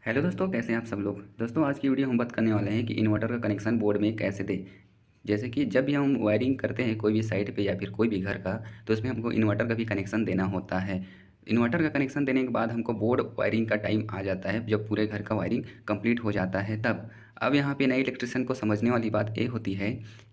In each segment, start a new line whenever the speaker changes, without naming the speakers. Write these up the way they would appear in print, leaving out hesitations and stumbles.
Hello दोस्तों, कैसे हैं आप सब लोग। दोस्तों आज की वीडियो हम बात करने वाले हैं कि इन्वर्टर का कनेक्शन बोर्ड में कैसे दें। जैसे कि जब भी हम वायरिंग करते हैं कोई भी साइट पे या फिर कोई भी घर का, तो उसमें हमको इन्वर्टर का भी कनेक्शन देना होता है। इन्वर्टर का कनेक्शन देने के बाद हमको बोर्ड वायरिंग का टाइम आ जाता है, जब पूरे घर का वायरिंग कंप्लीट हो जाता है तब। अब यहाँ पे नए इलेक्ट्रिशियन को समझने वाली बात ये होती है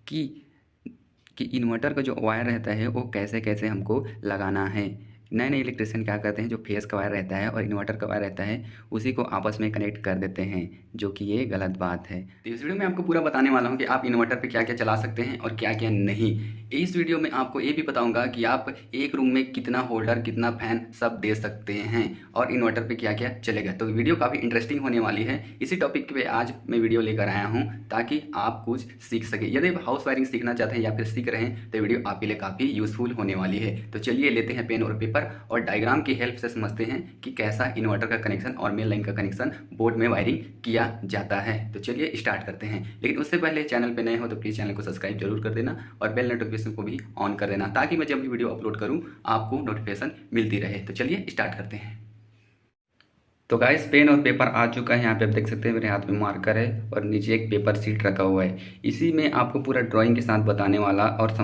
कि इन्वर्टर का जो वायर रहता है वो कैसे कैसे हमको लगाना है। नए नए इलेक्ट्रिशियन क्या करते हैं, जो फेस का वायर रहता है और इन्वर्टर का वायर रहता है उसी को आपस में कनेक्ट कर देते हैं, जो कि ये गलत बात है। तो इस वीडियो में आपको पूरा बताने वाला हूँ कि आप इन्वर्टर पे क्या क्या चला सकते हैं और क्या क्या नहीं। इस वीडियो में आपको ये भी बताऊंगा कि आप एक रूम में कितना होल्डर, कितना फैन सब दे सकते हैं और इन्वर्टर पे क्या क्या चलेगा। तो वीडियो काफ़ी इंटरेस्टिंग होने वाली है। इसी टॉपिक पे आज मैं वीडियो लेकर आया हूँ ताकि आप कुछ सीख सके। यदि आप हाउस वायरिंग सीखना चाहते हैं या फिर सीख रहे हैं तो वीडियो आपके लिए काफ़ी यूजफुल होने वाली है। तो चलिए लेते हैं पेन और पेपर और डायग्राम की हेल्प से समझते हैं कि कैसा इन्वर्टर का कनेक्शन और मेन लाइन का कनेक्शन बोर्ड में वायरिंग किया जाता है। तो चलिए स्टार्ट करते हैं। लेकिन उससे पहले चैनल पे नए हो तो प्लीज़ चैनल को सब्सक्राइब जरूर कर देना और बेल नोटिफिकेशन को भी ऑन कर देना, ताकि मैं जब भी वीडियो अपलोड करूं आपको नोटिफिकेशन मिलती रहे। तो चलिए स्टार्ट करते हैं। तो गाइस पेन और पेपर आ चुका है। यहाँ पे आप देख सकते हैं मेरे हाथ में मार्कर है और नीचे एक पेपर शीट रखा हुआ है। इसी में आपको पूरा ड्राइंग के साथ बताने वाला और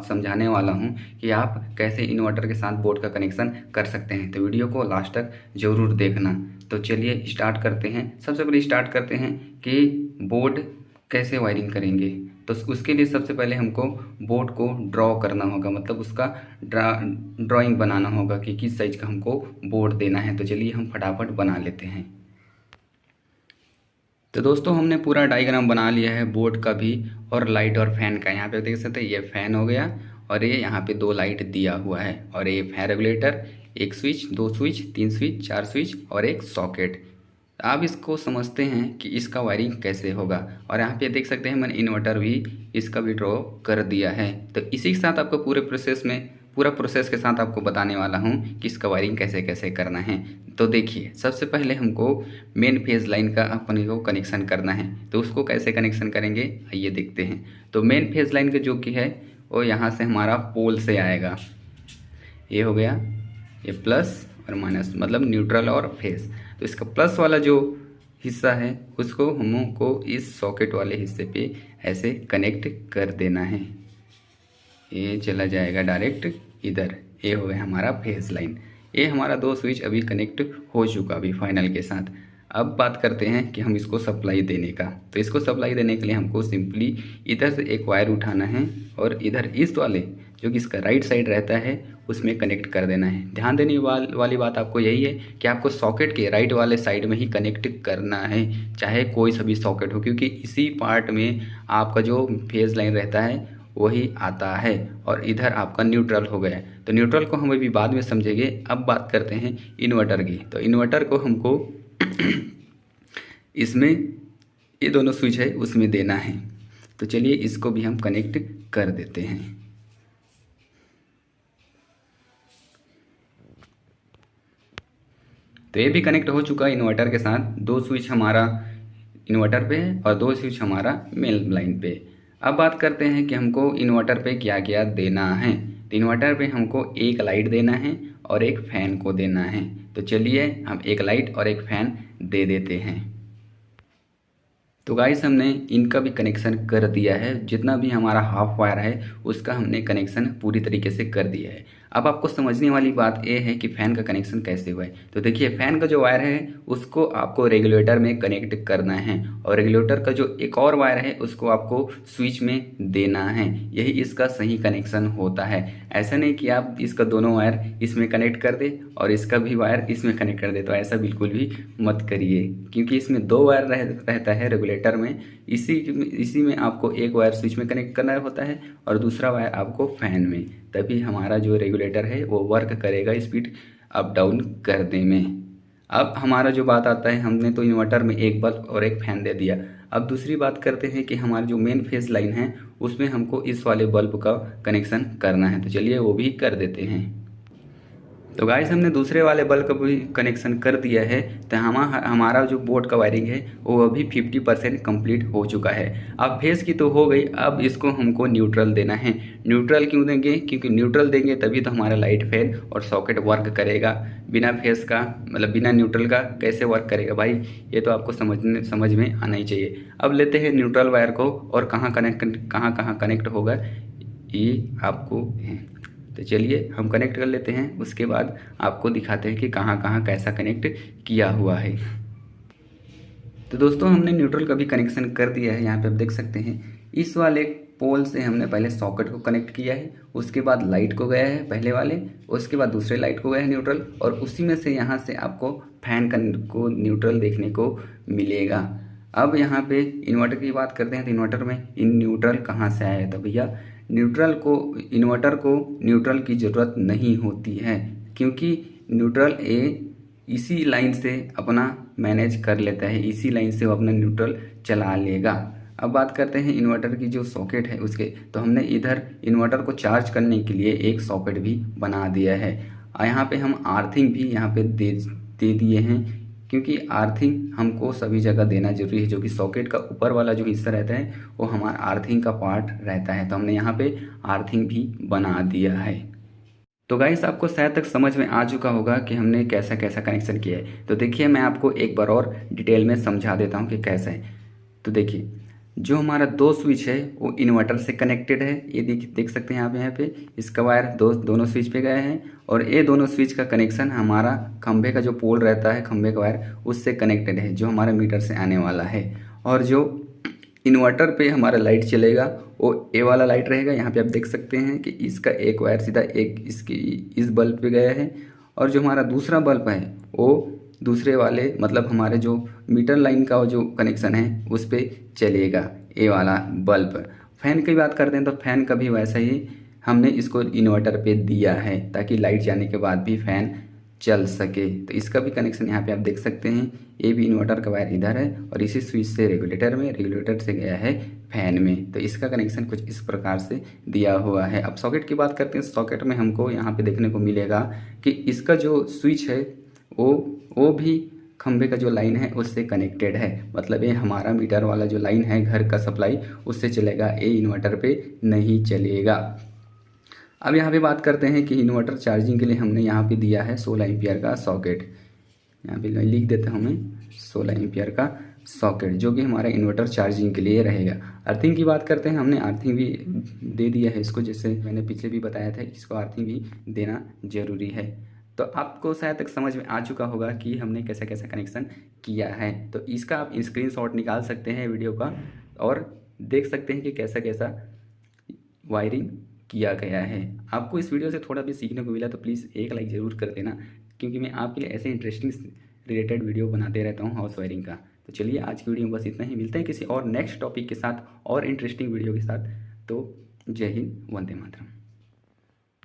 समझाने वाला हूँ कि आप कैसे इन्वर्टर के साथ बोर्ड का कनेक्शन कर सकते हैं। तो वीडियो को लास्ट तक ज़रूर देखना। तो चलिए स्टार्ट करते हैं। सबसे पहले स्टार्ट करते हैं कि बोर्ड कैसे वायरिंग करेंगे। तो उसके लिए सबसे पहले हमको बोर्ड को ड्रॉ करना होगा, मतलब उसका ड्राइंग बनाना होगा कि किस साइज का हमको बोर्ड देना है। तो चलिए हम फटाफट बना लेते हैं। तो दोस्तों हमने पूरा डायग्राम बना लिया है बोर्ड का भी और लाइट और फैन का। यहाँ पे देख सकते हैं ये फैन हो गया और ये यहाँ पे दो लाइट दिया हुआ है और ये फैन रेगुलेटर, एक स्विच, दो स्विच, तीन स्विच, चार स्विच और एक सॉकेट। आप इसको समझते हैं कि इसका वायरिंग कैसे होगा। और यहाँ पे देख सकते हैं मैंने इन्वर्टर भी इसका भी ड्रॉ कर दिया है। तो इसी के साथ आपको पूरा प्रोसेस के साथ आपको बताने वाला हूँ कि इसका वायरिंग कैसे कैसे करना है। तो देखिए सबसे पहले हमको मेन फेज लाइन का अपने को कनेक्शन करना है। तो उसको कैसे कनेक्शन करेंगे आइए देखते हैं। तो मेन फेज लाइन का जो कि है वो यहाँ से हमारा पोल से आएगा। ये हो गया, ये प्लस और माइनस मतलब न्यूट्रल और फेस। तो इसका प्लस वाला जो हिस्सा है उसको हमको इस सॉकेट वाले हिस्से पे ऐसे कनेक्ट कर देना है। ये चला जाएगा डायरेक्ट इधर। ये हो गया हमारा फेस लाइन। ये हमारा दो स्विच अभी कनेक्ट हो चुका अभी फाइनल के साथ। अब बात करते हैं कि हम इसको सप्लाई देने का। तो इसको सप्लाई देने के लिए हमको सिंपली इधर से एक वायर उठाना है और इधर इस वाले जो कि इसका राइट साइड रहता है उसमें कनेक्ट कर देना है। ध्यान देने वाली बात आपको यही है कि आपको सॉकेट के राइट वाले साइड में ही कनेक्ट करना है, चाहे कोई सा भी सॉकेट हो, क्योंकि इसी पार्ट में आपका जो फेज लाइन रहता है वही आता है और इधर आपका न्यूट्रल हो गया। तो न्यूट्रल को हम अभी बाद में समझेंगे। अब बात करते हैं इन्वर्टर की। तो इन्वर्टर को हमको इसमें ये दोनों स्विच है उसमें देना है। तो चलिए इसको भी हम कनेक्ट कर देते हैं। तो ये भी कनेक्ट हो चुका है इन्वर्टर के साथ। दो स्विच हमारा इन्वर्टर पे है और दो स्विच हमारा मेन लाइन पे। अब बात करते हैं कि हमको इन्वर्टर पे क्या क्या देना है। तो इन्वर्टर पे हमको एक लाइट देना है और एक फ़ैन को देना है। तो चलिए हम एक लाइट और एक फ़ैन दे देते हैं। तो गाइस हमने इनका भी कनेक्शन कर दिया है। जितना भी हमारा हाफ वायर है उसका हमने कनेक्शन पूरी तरीके से कर दिया है। अब आपको समझने वाली बात यह है कि फ़ैन का कनेक्शन कैसे हुआ है। तो देखिए फ़ैन का जो वायर है उसको आपको रेगुलेटर में कनेक्ट करना है और रेगुलेटर का जो एक और वायर है उसको आपको स्विच में देना है। यही इसका सही कनेक्शन होता है। ऐसा नहीं कि आप इसका दोनों वायर इसमें कनेक्ट कर दे और इसका भी वायर इसमें कनेक्ट कर दे। तो ऐसा बिल्कुल भी मत करिए, क्योंकि इसमें दो वायर रहता है रेगुलेटर में। इसी में आपको एक वायर स्विच में कनेक्ट करना होता है और दूसरा वायर आपको फैन में। तभी हमारा जो रेगुलेटर है वो वर्क करेगा स्पीड अप डाउन करने में। अब हमारा जो बात आता है, हमने तो इन्वर्टर में एक बल्ब और एक फैन दे दिया। अब दूसरी बात करते हैं कि हमारी जो मेन फेज लाइन है उसमें हमको इस वाले बल्ब का कनेक्शन करना है। तो चलिए वो भी कर देते हैं। तो गाइस हमने दूसरे वाले बल्ब का भी कनेक्शन कर दिया है। तो हमारा जो बोर्ड का वायरिंग है वो अभी 50% कंप्लीट हो चुका है। अब फेस की तो हो गई, अब इसको हमको न्यूट्रल देना है। न्यूट्रल क्यों देंगे? क्योंकि न्यूट्रल देंगे तभी तो हमारा लाइट फैन और सॉकेट वर्क करेगा। बिना फेस का मतलब बिना न्यूट्रल का कैसे वर्क करेगा भाई? ये तो आपको समझ में आना ही चाहिए। अब लेते हैं न्यूट्रल वायर को और कहाँ कनेक्ट होगा ये आपको है। तो चलिए हम कनेक्ट कर लेते हैं, उसके बाद आपको दिखाते हैं कि कहाँ कैसा कनेक्ट किया हुआ है। तो दोस्तों हमने न्यूट्रल का भी कनेक्शन कर दिया है। यहाँ पे आप देख सकते हैं इस वाले पोल से हमने पहले सॉकेट को कनेक्ट किया है, उसके बाद लाइट को गया है पहले वाले, उसके बाद दूसरे लाइट को गया है न्यूट्रल, और उसी में से यहाँ से आपको फैन को न्यूट्रल देखने को मिलेगा। अब यहाँ पे इन्वर्टर की बात करते हैं तो इन्वर्टर में न्यूट्रल कहाँ से आया है? तो भैया इन्वर्टर को न्यूट्रल की ज़रूरत नहीं होती है, क्योंकि न्यूट्रल इसी लाइन से अपना मैनेज कर लेता है, इसी लाइन से वो अपना न्यूट्रल चला लेगा। अब बात करते हैं इन्वर्टर की जो सॉकेट है उसके, तो हमने इधर इन्वर्टर को चार्ज करने के लिए एक सॉकेट भी बना दिया है। यहाँ पे हम आर्थिंग भी यहाँ पे दे दिए हैं, क्योंकि आर्थिंग हमको सभी जगह देना जरूरी है। जो कि सॉकेट का ऊपर वाला जो हिस्सा रहता है वो हमारा आर्थिंग का पार्ट रहता है, तो हमने यहाँ पे आर्थिंग भी बना दिया है। तो गाइस आपको शायद तक समझ में आ चुका होगा कि हमने कैसा कनेक्शन किया है। तो देखिए मैं आपको एक बार और डिटेल में समझा देता हूँ कि कैसा है। तो देखिए जो हमारा दो स्विच है वो इन्वर्टर से कनेक्टेड है। ये देख सकते हैं आप यहाँ पे इसका वायर दोनों स्विच पे गया है, और ये दोनों स्विच का कनेक्शन हमारा खंभे का जो पोल रहता है, खंभे का वायर उससे कनेक्टेड है, जो हमारे मीटर से आने वाला है। और जो इन्वर्टर पे हमारा लाइट चलेगा वो ए वाला लाइट रहेगा। यहाँ पे आप देख सकते हैं कि इसका एक वायर सीधा इस बल्ब पे गया है, और जो हमारा दूसरा बल्ब है वो दूसरे वाले मतलब हमारे जो मीटर लाइन का जो कनेक्शन है उस पर चलेगा ए वाला बल्ब। फैन की बात करते हैं तो फैन का भी वैसा ही हमने इसको इन्वर्टर पे दिया है, ताकि लाइट जाने के बाद भी फैन चल सके। तो इसका भी कनेक्शन यहाँ पे आप देख सकते हैं, ये भी इन्वर्टर का वायर इधर है, और इसी स्विच से रेगुलेटर से गया है फैन में। तो इसका कनेक्शन कुछ इस प्रकार से दिया हुआ है। अब सॉकेट की बात करते हैं। सॉकेट में हमको यहाँ पे देखने को मिलेगा कि इसका जो स्विच है वो भी खंभे का जो लाइन है उससे कनेक्टेड है। मतलब ये हमारा मीटर वाला जो लाइन है घर का सप्लाई उससे चलेगा, ये इन्वर्टर पे नहीं चलेगा। अब यहाँ पे बात करते हैं कि इन्वर्टर चार्जिंग के लिए हमने यहाँ पे दिया है 16 एम्पियर का सॉकेट। यहाँ पे लिख देता हूँ मैं 16 एम्पियर का सॉकेट, जो कि हमारा इन्वर्टर चार्जिंग के लिए रहेगा। अर्थिंग की बात करते हैं, हमने अर्थिंग भी दे दिया है इसको, जैसे मैंने पीछे भी बताया था इसको अर्थिंग भी देना ज़रूरी है। तो आपको शायद तक समझ में आ चुका होगा कि हमने कैसा कनेक्शन किया है। तो इसका आप स्क्रीनशॉट निकाल सकते हैं वीडियो का, और देख सकते हैं कि कैसा वायरिंग किया गया है। आपको इस वीडियो से थोड़ा भी सीखने को मिला तो प्लीज़ एक लाइक ज़रूर कर देना, क्योंकि मैं आपके लिए ऐसे इंटरेस्टिंग रिलेटेड वीडियो बनाते रहता हूँ हाउस वायरिंग का। तो चलिए आज की वीडियो में बस इतना ही, मिलते हैं किसी और नेक्स्ट टॉपिक के साथ और इंटरेस्टिंग वीडियो के साथ। तो जय हिंद, वंदे मातरम।